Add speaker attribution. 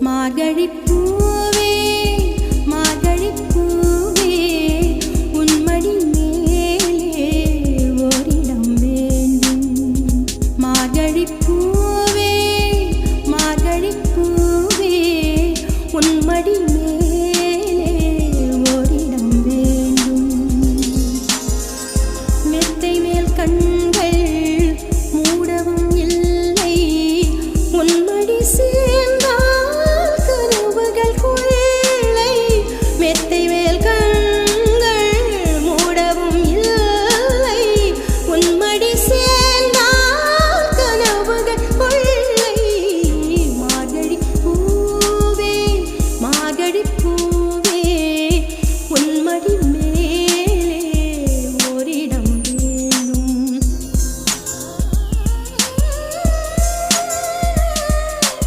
Speaker 1: மார்கழிப் பூவே மார்கழிப் பூவே உன் மடி மேலே ஓரிடம் வேண்டும். மார்கழிப் பூவே மார்கழிப் பூவே உன் மடி மேலே ஓரிடம் வேண்டும். மெத்தை மேல் கண்கள் மூடவும் இல்லை உன் மடி